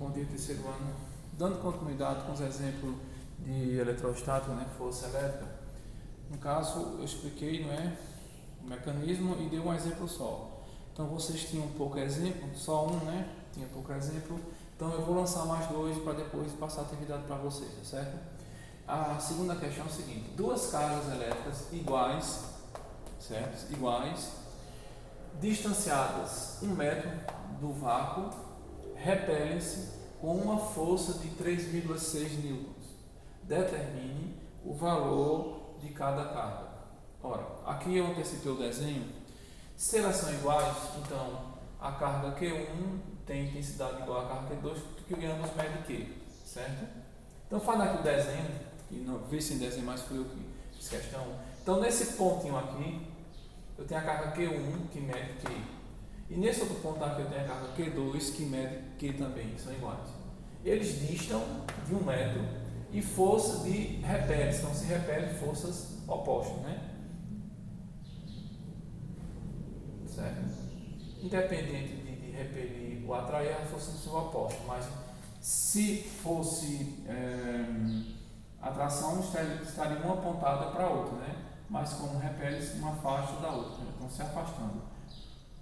Bom dia, terceiro ano. Dando continuidade com os exemplos de eletrostática, né, força elétrica. No caso, eu expliquei, não é, o mecanismo e dei um exemplo só. Então, vocês tinham pouco exemplo, só um, né? Tinha pouco exemplo. Então, eu vou lançar mais dois para depois passar a atividade para vocês, tá certo? A segunda questão é o seguinte: duas cargas elétricas iguais, certo? Iguais, distanciadas 1 metro do vácuo, repelem-se com uma força de 3,6 newtons. Determine o valor de cada carga. Ora, aqui eu antecipei o desenho. Se elas são iguais, então a carga Q1 tem intensidade igual à carga Q2, que ambos medem Q, certo? Então, falando aqui o desenho, e não vê se em desenho mais fui eu que fiz questão. Então, nesse pontinho aqui, eu tenho a carga Q1 que mede Q. E nesse outro ponto aqui eu tenho a carga Q2 que mede Q também, são iguais. Eles distam de 1 metro e força de repele, então se repele forças opostas, né? Certo? Independente de repelir ou atrair, as forças são opostas, mas se fosse atração, estaria uma apontada para a outra, né? Mas como repele-se, uma afasta da outra, né? Então se afastando.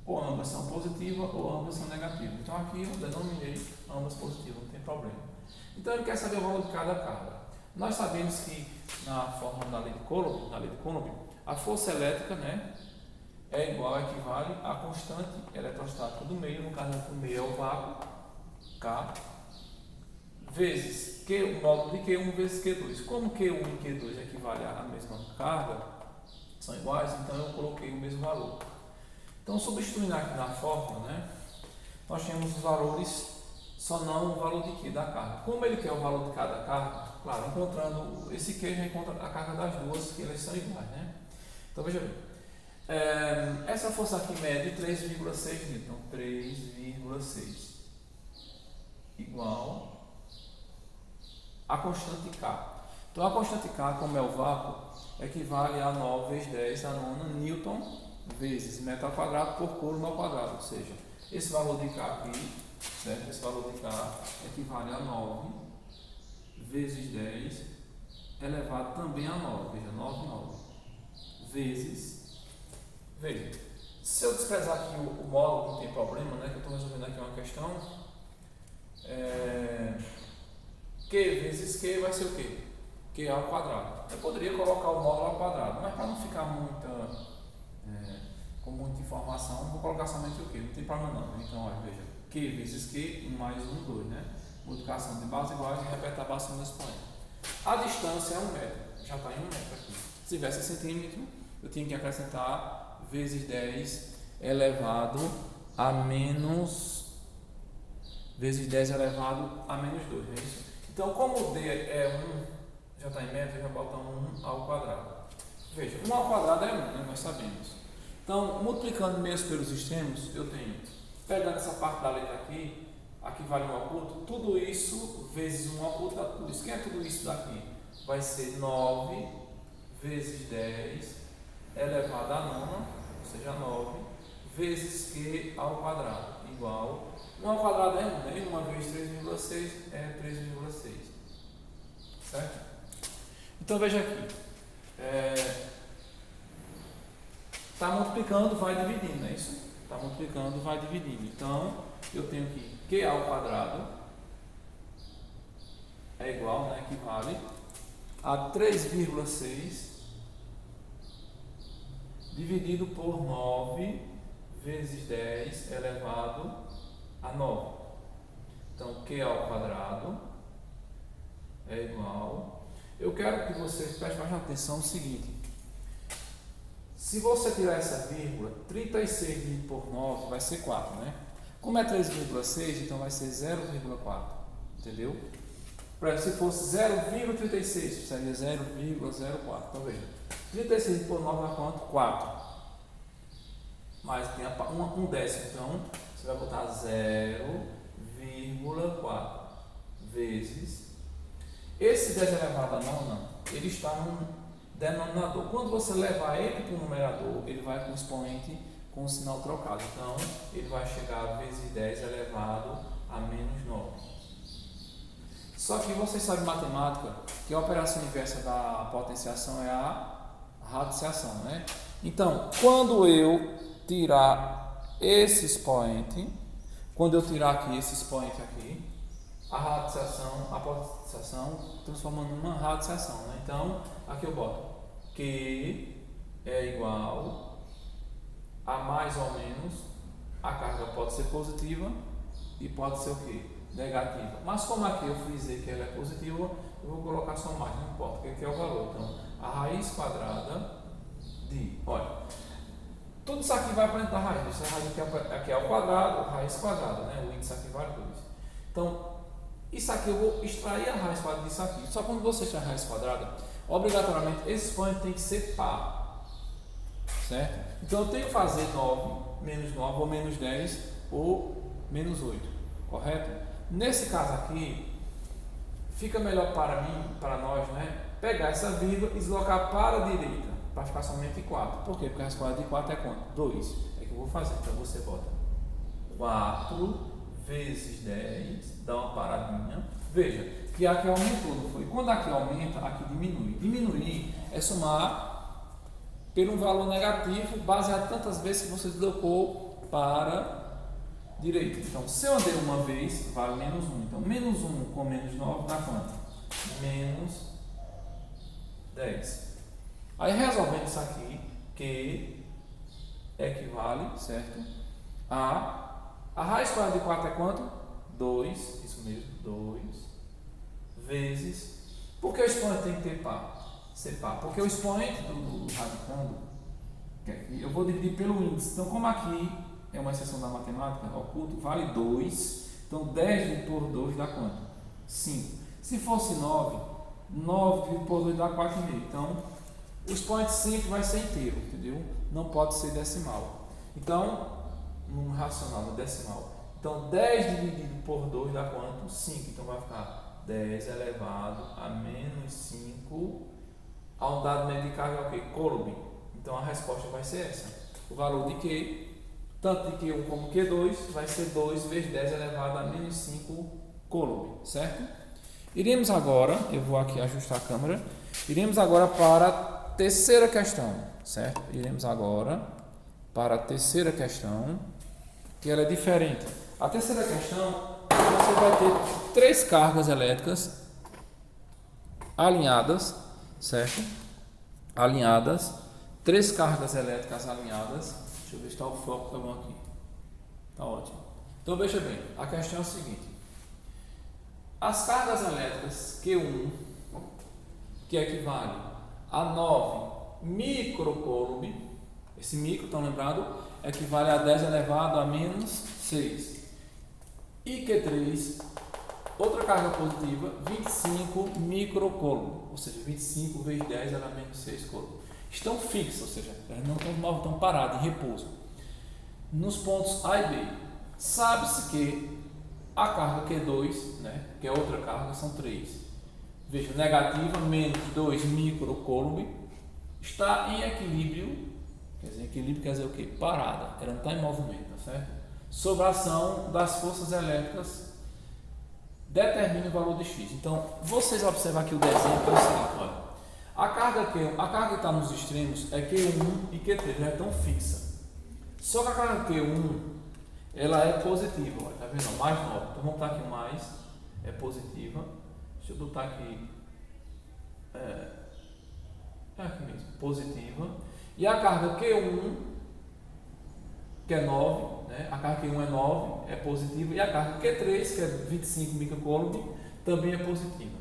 Ou ambas são positivas ou ambas são negativas. Então aqui eu denominei ambas positivas, não tem problema. Então ele quer saber o valor de cada carga. Nós sabemos que na fórmula da lei de Coulomb, a força elétrica, né, é igual, equivale à constante eletrostática do meio, no caso do meio é o vácuo, K, vezes Q, o módulo de Q1 vezes Q2. Como Q1 e Q2 equivalem à mesma carga, são iguais, então eu coloquei o mesmo valor. Então, substituindo aqui na fórmula, né, nós temos os valores, só não o valor de Q da carga. Como ele quer o valor de cada carga, claro, encontrando esse Q já encontra a carga das duas, que elas são iguais, né? Então, veja bem, essa força aqui mede 3,6 N, então 3,6 igual a constante K. Então, a constante K, como é o vácuo, equivale a 9 vezes 10 a nona Newton vezes metro ao quadrado por Coulomb ao quadrado, ou seja, esse valor de K aqui, certo? Esse valor de K equivale a 9 vezes 10 elevado também a 9, veja, 9 vezes, veja, se eu desprezar aqui o módulo, não tem problema, né, que eu estou resolvendo aqui uma questão, Q vezes Q vai ser o quê? Q ao quadrado. Eu poderia colocar o módulo ao quadrado, mas para não ficar com muita informação, vou colocar somente o Q, não tem problema não. Então, olha, veja, Q vezes Q, 1 mais 1, 2, né? Multiplicação de bases iguais e repete a base no expoente. A distância é 1 metro, já está em 1 metro aqui. Se tivesse centímetro, eu tinha que acrescentar vezes 10 elevado a menos, vezes 10 elevado a menos 2, não é isso? Então, como o D é 1, já está em metro, já bota 1 ao quadrado. Veja, 1 ao quadrado é 1, né? Nós sabemos. Então, multiplicando meios pelos extremos, eu tenho, pegando essa parte da letra aqui vale 1 oculto, tudo isso vezes 1 oculto dá tudo isso. Quem é tudo isso daqui? Vai ser 9 vezes 10 elevado a nona, ou seja, 9, vezes Q ao quadrado, igual, 1 ao quadrado é 1, né? 1 vezes 3,6 é 3,6, certo? Então, veja aqui, está multiplicando, vai dividindo, não é isso? Está multiplicando, vai dividindo. Então, eu tenho que Q ao quadrado é igual, né, equivale a 3,6 dividido por 9 vezes 10 elevado a 9. Então, Q ao quadrado é igual. Eu quero que vocês prestem mais atenção no seguinte. Se você tirar essa vírgula, 36 dividido por 9 vai ser 4, né? Como é 3,6, então vai ser 0,4, entendeu? Por exemplo, se fosse 0,36, seria 0,04. Então veja, 36 dividido por 9 dá quanto? 4. Mas tem um décimo, então você vai botar 0,4 vezes. Esse 10 elevado a nona, ele está no denominador. Quando você levar ele para o numerador, ele vai com o expoente com o sinal trocado. Então, ele vai chegar a vezes 10 elevado a menos 9. Só que vocês sabem matemática que a operação inversa da potenciação é a radiciação, né? Então, quando eu tirar esse expoente, quando eu tirar aqui esse expoente aqui, a potenciação transforma numa radiciação, né? Então, aqui eu boto Q é igual a mais ou menos, a carga pode ser positiva e pode ser o quê? Negativa. Mas como aqui eu frisei que ela é positiva, eu vou colocar só mais, não importa, que é o valor. Então, a raiz quadrada de, olha, tudo isso aqui vai para dentro da raiz. Essa raiz aqui é ao quadrado, raiz quadrada, né? O índice aqui vale 2. Então, isso aqui eu vou extrair a raiz quadrada disso aqui. Só quando você extrair a raiz quadrada, obrigatoriamente esse expoente tem que ser par, certo? Então eu tenho que fazer 9, menos 9, ou menos 10, ou menos 8, correto? Nesse caso aqui, fica melhor para mim, para nós, né? Pegar essa vírgula e deslocar para a direita, para ficar somente 4. Por quê? Porque a raiz quadrada de 4 é quanto? 2. É que eu vou fazer. Então você bota 4 vezes 10, dá uma paradinha. Veja que aqui aumentou, não foi? Quando aqui aumenta, aqui diminui. Diminuir é somar por um valor negativo baseado tantas vezes que você deslocou para direita. Então, se eu andei uma vez, vale menos 1. Então, menos 1 com menos 9 dá quanto? Menos 10. Aí, resolvendo isso aqui, que equivale, certo? A raiz quadrada de 4 é quanto? 2, isso mesmo, 2, vezes... Por que o expoente tem que ter par? Ser par? Porque o expoente do radicando, eu vou dividir pelo índice. Então, como aqui é uma exceção da matemática, oculto, vale 2. Então, 10 dividido por 2 dá quanto? 5. Se fosse 9, 9 dividido por 2 dá 4,5. Então, o expoente sempre vai ser inteiro, entendeu? Não pode ser decimal. Então, número racional, no decimal. Então, 10 dividido por 2 dá quanto? 5. Então, vai ficar 10 elevado a menos 5. A unidade média de carga é o quê? Coulomb. Então, a resposta vai ser essa. O valor de Q, tanto de Q1 como Q2, vai ser 2 vezes 10 elevado a menos 5 Coulomb, certo? Iremos agora, eu vou aqui ajustar a câmera, iremos agora para a terceira questão, certo? Iremos agora para a terceira questão, que ela é diferente. A terceira questão, você vai ter 3 cargas elétricas alinhadas, certo? Alinhadas, 3 cargas elétricas alinhadas. Deixa eu ver se está o foco, tá bom aqui. Tá ótimo. Então veja bem, a questão é o seguinte: as cargas elétricas Q1, que equivale a 9 microcoulomb, esse micro, estão lembrados, equivale a 10 elevado a menos 6. E Q3, outra carga positiva, 25 microcoulomb, ou seja, 25 vezes 10 elevado a menos 6 coulomb. Estão fixas, ou seja, elas não estão paradas, em repouso. Nos pontos A e B, sabe-se que a carga Q2, né, que é outra carga, são 3. Veja, negativa, menos 2 microcoulomb, está em equilíbrio. Quer dizer, equilíbrio quer dizer o quê? Parada, ela não está em movimento, tá certo? Sob a ação das forças elétricas, determina o valor de X. Então, vocês observam aqui o desenho, que é o seguinte, olha. A carga que está nos extremos é Q1 e Q3, já estão fixas. Só que a carga Q1, ela é positiva, olha, tá vendo? Mais 9. Então, vamos botar aqui o mais, é positiva. Deixa eu botar aqui, aqui mesmo, positiva. E a carga Q1, que é 9, né? A carga Q1 é 9, é positiva. E a carga Q3, que é 25 microcoulomb, também é positiva.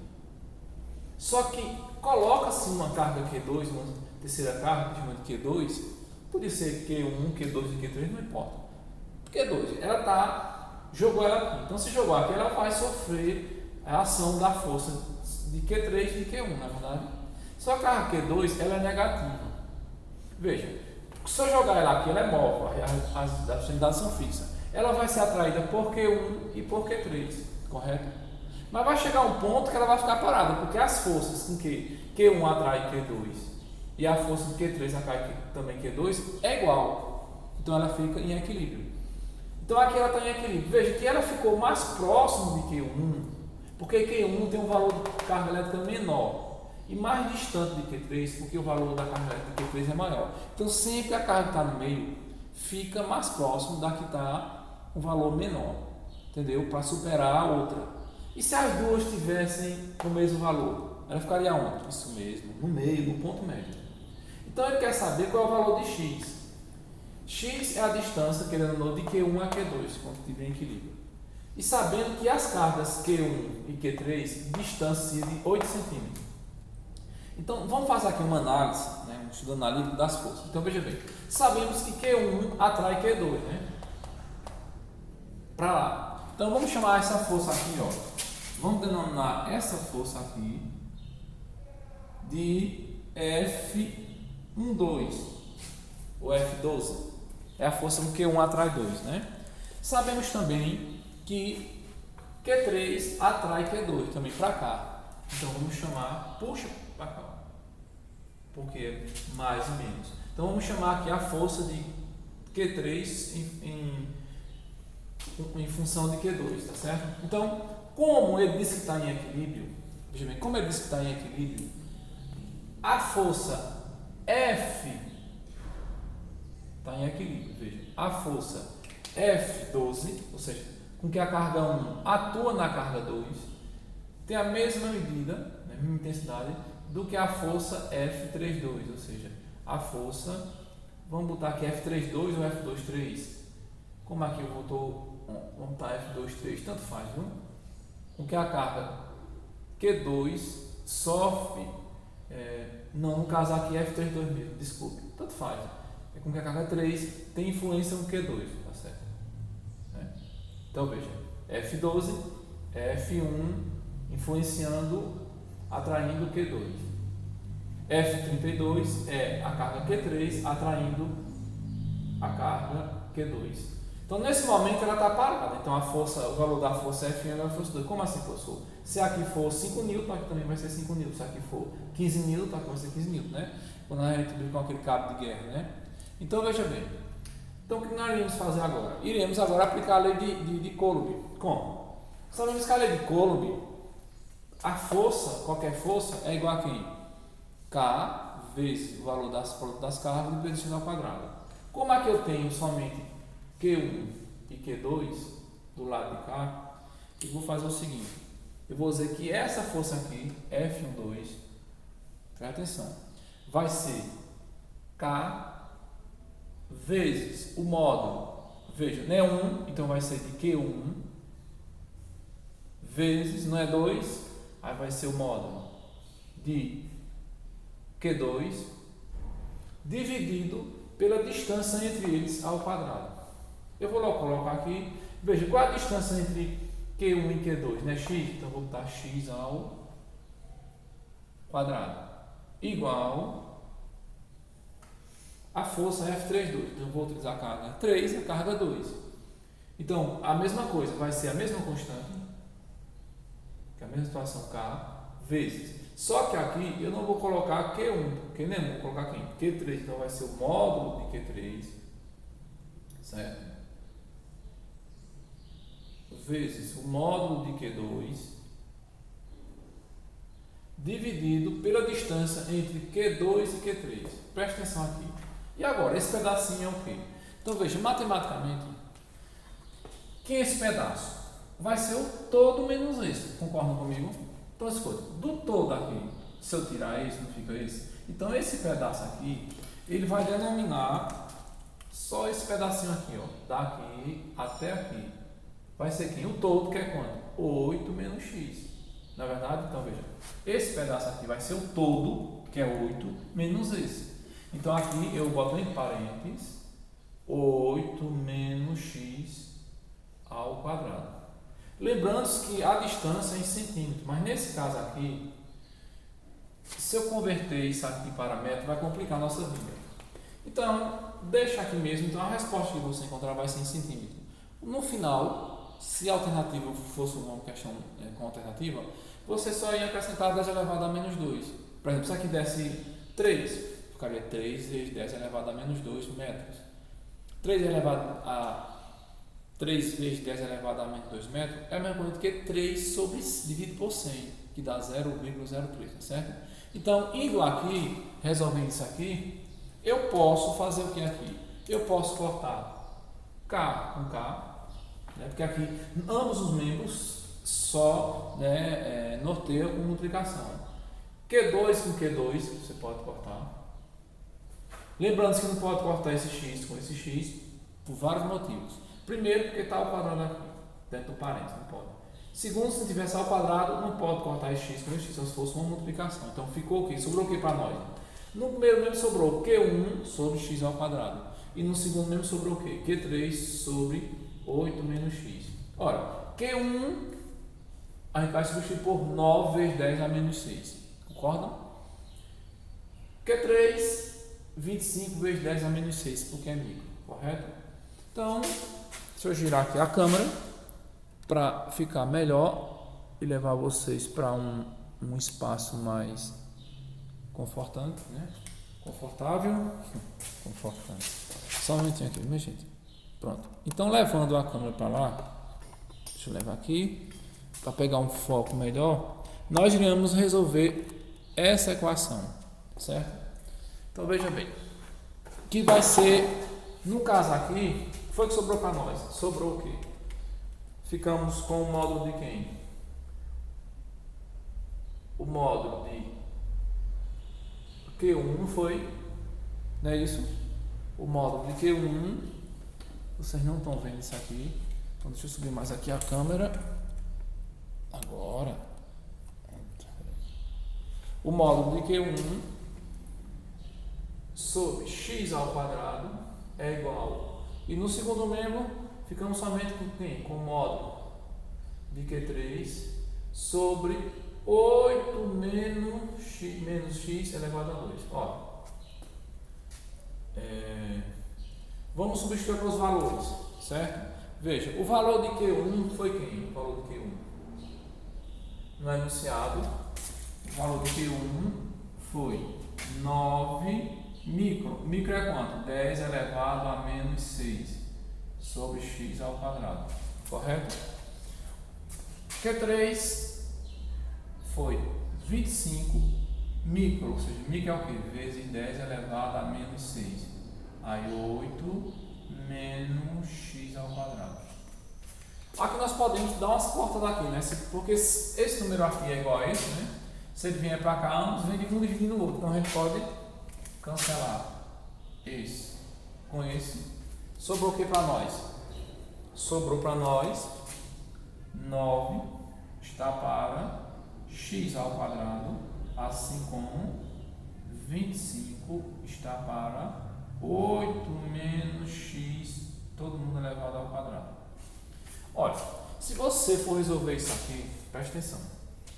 Só que coloca-se uma carga Q2, uma terceira carga, que chama de Q2, podia ser Q1, Q2 e Q3, não importa. Q2, ela jogou ela aqui. Então, se jogou aqui, ela vai sofrer a ação da força de Q3 e de Q1, na verdade. Só que a carga Q2, ela é negativa. Veja, se eu jogar ela aqui, ela é móvel, as extremidades são fixas. Ela vai ser atraída por Q1 e por Q3, correto? Mas vai chegar um ponto que ela vai ficar parada, porque as forças com que Q1 atrai Q2 e a força de Q3 atrai também Q2 é igual. Então ela fica em equilíbrio. Então aqui ela está em equilíbrio. Veja que ela ficou mais próximo de Q1 Porque Q1 tem um valor de carga elétrica menor e mais distante de Q3, porque o valor da carga elétrica de Q3 é maior. Então, sempre a carga que está no meio fica mais próximo da que está um valor menor, entendeu? Para superar a outra. E se as duas tivessem o mesmo valor? Ela ficaria onde? Isso mesmo, no meio, no ponto médio. Então, ele quer saber qual é o valor de x. X é a distância, querendo ou não, de Q1 a Q2, quando estiver em equilíbrio. E sabendo que as cargas Q1 e Q3 distanciam de 8 centímetros. Então, vamos fazer aqui uma análise, né, um estudo analítico das forças. Então, veja bem, sabemos que Q1 atrai Q2, né? Para lá. Então, vamos chamar essa força aqui, ó. Vamos denominar essa força aqui de F12 ou F12. É a força que Q1 atrai 2, né? Sabemos também que Q3 atrai Q2 também para cá. Então vamos chamar, puxa para cá, porque é mais e menos. Então vamos chamar aqui a força de Q3 em função de Q2, tá certo? Então, como ele disse que está em equilíbrio, veja bem, como ele disse que está em equilíbrio, a força F está em equilíbrio, veja, a força F12, ou seja, com que a carga 1 atua na carga 2, tem a mesma medida, né, mesma intensidade, do que a força F32, ou seja, a força, vamos botar aqui F32 ou F23, como aqui eu vamos botar F23, tanto faz, viu? Com que a carga Q2 sofre, não, no caso aqui F32 mesmo, desculpe, tanto faz. É com que a carga 3 tem influência no Q2, tá certo? Né? Então veja, F12 é F1 influenciando, atraindo Q2. F32 é a carga Q3 atraindo a carga Q2. Então nesse momento ela está parada. Então a força, o valor da força F1 é a força 2. Como assim, professor? Se aqui for 5 N, aqui também vai ser 5 N. Se aqui for 15 N, aqui vai ser 15 N, né? Quando a gente brinca com aquele cabo de guerra, né? Então veja bem, então o que nós iremos fazer agora? Iremos agora aplicar a lei de Coulomb. Como? Sabemos que a lei de Coulomb, a força, qualquer força, é igual a quem? K vezes o valor das cargas vezes x ao quadrado. Como aqui eu tenho somente Q1 e Q2 do lado de cá, eu vou fazer o seguinte, eu vou dizer que essa força aqui, F12, presta atenção, vai ser K vezes o módulo, veja, não é 1, então vai ser de Q1, vezes, não é 2, aí vai ser o módulo de Q2, dividido pela distância entre eles ao quadrado. Eu vou logo colocar aqui, veja, qual é a distância entre Q1 e Q2, né? X, então eu vou botar X ao quadrado, igual a força F32, então eu vou utilizar a carga 3 e a carga 2. Então, a mesma coisa, vai ser a mesma constante, que é a mesma situação K, vezes. Só que aqui eu não vou colocar Q1, porque nem vou colocar aqui Q3, então vai ser o módulo de Q3, certo? Vezes o módulo de Q2, dividido pela distância entre Q2 e Q3. Presta atenção aqui. E agora, esse pedacinho é o quê? Então veja, matematicamente, que esse pedaço vai ser o todo menos esse. Concordam comigo? Então escuta, do todo aqui, se eu tirar esse, não fica esse? Então esse pedaço aqui, ele vai denominar só esse pedacinho aqui, ó, daqui até aqui. Vai ser quem? O todo, que é quanto? 8 menos x. Na verdade, então veja, esse pedaço aqui vai ser o todo, que é 8, menos esse. Então aqui eu boto em parênteses 8 menos x ao quadrado. Lembrando que a distância é em centímetros, mas nesse caso aqui, se eu converter isso aqui para metro, vai complicar a nossa vida. Então, deixa aqui mesmo, então a resposta que você encontrar vai ser em centímetro. No final, se a alternativa fosse uma questão com alternativa, você só ia acrescentar 10 elevado a menos 2. Por exemplo, se aqui desse 3, ficaria 3 vezes 10 elevado a menos 2 metros. 3 elevado a 3 vezes 10 elevado a menos 2 metros é a mesma coisa do que 3 dividido por 100, que dá 0,03, tá certo? Então, indo aqui, resolvendo isso aqui, eu posso fazer o que aqui? Eu posso cortar K com K, né? Porque aqui ambos os membros só, né, norteiam com multiplicação. Q2 com Q2 você pode cortar. Lembrando que não pode cortar esse x com esse x por vários motivos. Primeiro, porque está ao quadrado aqui, dentro do parênteses, não pode. Segundo, se tivesse ao quadrado, não pode cortar esse x com esse x, só se fosse uma multiplicação. Então ficou o quê? Sobrou o que para nós? No primeiro mesmo sobrou Q1 sobre x ao quadrado. E no segundo mesmo sobrou o quê? Q3 sobre 8 menos x. Ora, Q1 a gente vai substituir por 9 vezes 10 a menos 6. Concordam? Q3, 25 vezes 10 a menos 6, porque é micro, correto? Então, se eu girar aqui a câmera, para ficar melhor e levar vocês para um espaço mais confortante, né? Confortável. Só um minutinho aqui, minha gente. Pronto. Então, levando a câmera para lá, deixa eu levar aqui, para pegar um foco melhor, nós iremos resolver essa equação, certo? Então, veja bem, que vai ser, no caso aqui, foi o que sobrou para nós. Sobrou o quê? Ficamos com o módulo de quem? O módulo de Q1 não foi, não é isso? O módulo de Q1, vocês não estão vendo isso aqui, então deixa eu subir mais aqui a câmera, agora, o módulo de Q1 sobre x ao quadrado é igual, e no segundo membro, ficamos somente com quem? Com o módulo de Q3 sobre 8 menos x elevado a 2. Ó, vamos substituir pelos valores, certo? Veja, o valor de Q1 foi quem? O valor de Q1 no enunciado, o valor de Q1 foi 9 micro. Micro é quanto? 10 elevado a menos 6 sobre x ao quadrado, correto? Q3 foi 25 micro, ou seja, micro é o que? Vezes 10 elevado a menos 6. Aí 8 menos x ao quadrado. Aqui nós podemos dar umas cortas daqui, né? Porque esse número aqui é igual a esse, né? Se ele vier para cá, ambos vem um dividindo o outro. Então a gente pode cancelar esse com esse. Sobrou o que para nós? Sobrou para nós 9 está para x ao quadrado, assim como 25 está para 8 menos x, todo mundo elevado ao quadrado. Olha, se você for resolver isso aqui, preste atenção,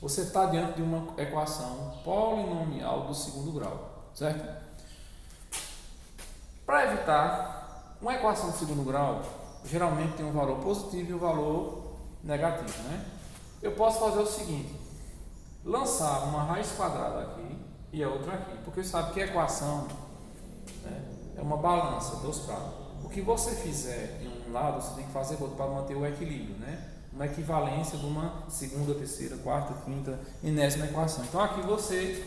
você está diante de uma equação polinomial do segundo grau, certo? Para evitar, uma equação de segundo grau geralmente tem um valor positivo e um valor negativo, né? Eu posso fazer o seguinte, lançar uma raiz quadrada aqui e a outra aqui, porque você sabe que a equação, né, é uma balança dos pratos. O que você fizer em um lado, você tem que fazer outro para manter o equilíbrio, né? Uma equivalência de uma segunda, terceira, quarta, quinta, enésima equação. Então aqui você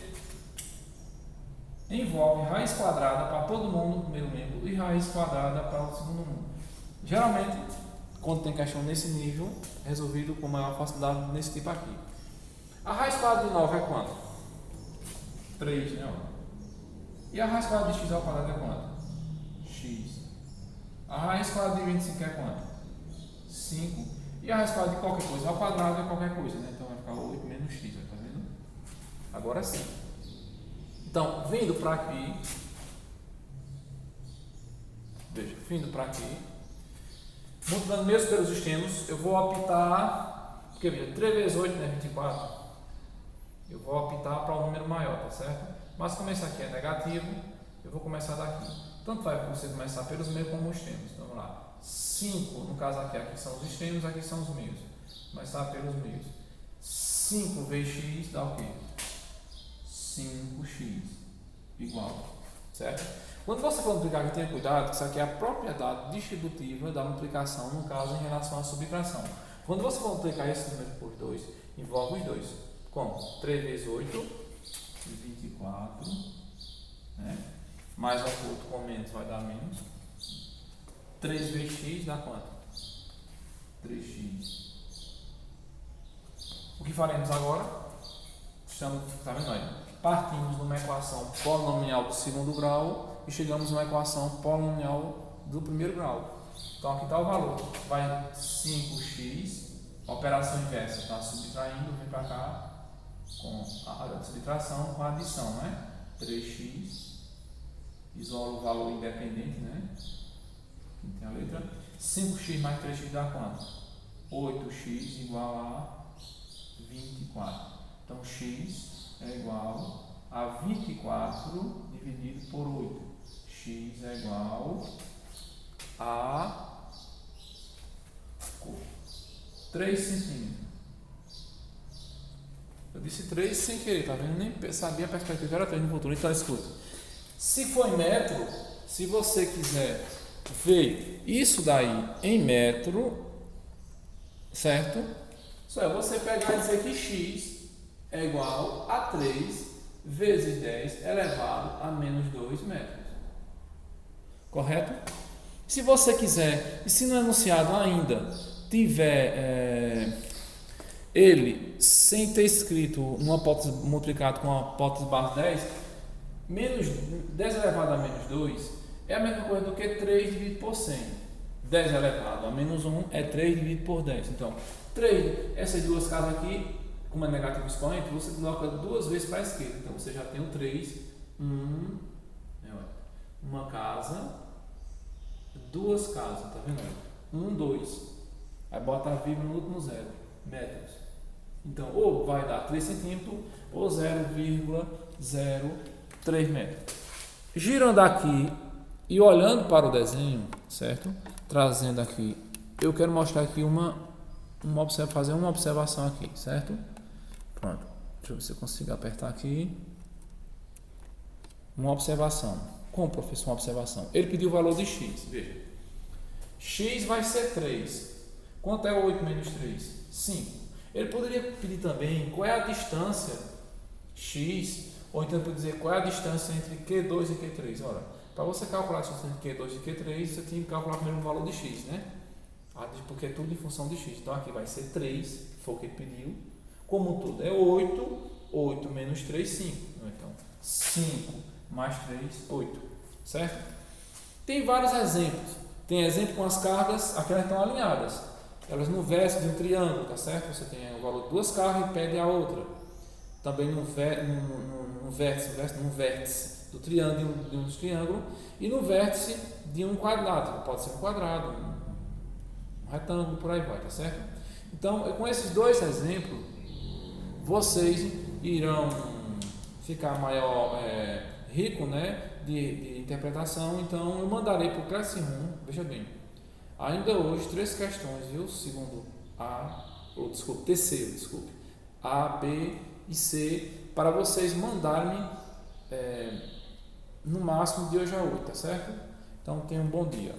envolve raiz quadrada para todo mundo no primeiro membro e raiz quadrada para o segundo mundo. Geralmente, quando tem questão nesse nível, é resolvido com maior facilidade nesse tipo aqui. A raiz quadrada de 9 é quanto? 3, né? E a raiz quadrada de x ao quadrado é quanto? X. A raiz quadrada de 25 é quanto? 5. E a raiz quadrada de qualquer coisa ao quadrado é qualquer coisa, né? Então vai ficar 8 menos x, tá vendo? Agora sim. Então, vindo para aqui, veja, vindo para aqui, multiplicando mesmo pelos extremos, eu vou optar, porque veja, 3 vezes 8 é 24, eu vou optar para um número maior, tá certo? Mas como esse aqui é negativo, eu vou começar daqui. Tanto vai você começar pelos meios como os extremos. Então, vamos lá. 5, no caso aqui são os extremos, aqui são os meios. Começar pelos meios. 5 vezes x dá o quê? 5x igual, certo? Quando você for multiplicar, tenha cuidado, que isso aqui é a propriedade distributiva da multiplicação, no caso, em relação à subtração. Quando você for multiplicar esse número por 2, envolve os dois. Como? 3 vezes 8, 24, né? Mais oculto com menos vai dar menos. 3 vezes x dá quanto? 3x. O que faremos agora? Está vendo aí? Partimos de uma equação polinomial do segundo grau e chegamos a uma equação polinomial do primeiro grau. Então aqui está o valor. Vai 5x, operação inversa, está subtraindo, vem para cá com a subtração com a adição, né? 3x, isola o valor independente, né? Aqui tem a letra. 5x mais 3x dá quanto? 8x igual a 24. Então x é igual a 24 dividido por 8. X é igual a 3 centímetros. Eu disse 3 sem querer, tá vendo? Nem sabia a perspectiva era 3 no futuro. Então escuta. Se for em metro, se você quiser ver isso daí em metro, certo? Só é você pegar e dizer que x é igual a 3 vezes 10 elevado a menos 2 metros. Correto? Se você quiser, e se no enunciado ainda tiver ele sem ter escrito uma hipótese multiplicado com uma hipótese base 10, menos 10 elevado a menos 2 é a mesma coisa do que 3 dividido por 100. 10 elevado a menos 1 é 3 dividido por 10. Então, 3, essas duas casas aqui, como é negativo expoente, você coloca duas vezes para a esquerda. Então, você já tem o 3, uma casa, duas casas, tá vendo? 1, 2. Aí bota a vírgula no último zero, metros. Então, ou vai dar 3 centímetros ou 0,03 metros. Girando aqui e olhando para o desenho, certo? Trazendo aqui, eu quero mostrar aqui fazer uma observação aqui, certo? Pronto, deixa eu ver se eu consigo apertar aqui. Uma observação. Como, professor, uma observação? Ele pediu o valor de x, veja. X vai ser 3. Quanto é 8 menos 3? 5. Ele poderia pedir também qual é a distância x, ou então dizer qual é a distância entre Q2 e Q3. Ora, para você calcular a distância entre Q2 e Q3, você tem que calcular primeiro o valor de x, né? Porque é tudo em função de x. Então aqui vai ser 3, foi o que ele pediu. Como tudo é 8, 8 menos 3, 5. Então, 5 mais 3, 8. Certo? Tem vários exemplos. Tem exemplo com as cargas, aquelas estão alinhadas. Elas no vértice de um triângulo, tá certo? Você tem o valor de duas cargas e pede a outra. Também no vértice do triângulo, de um triângulo, e no vértice de um quadrado. Pode ser um quadrado, um retângulo, por aí vai, tá certo? Então, com esses dois exemplos, vocês irão ficar maior rico, né, de interpretação. Então, eu mandarei para o Classroom, veja bem, ainda hoje 3 questões, viu? Terceiro, A, B e C, para vocês mandarem no máximo de hoje a 8, tá certo? Então, tenham um bom dia.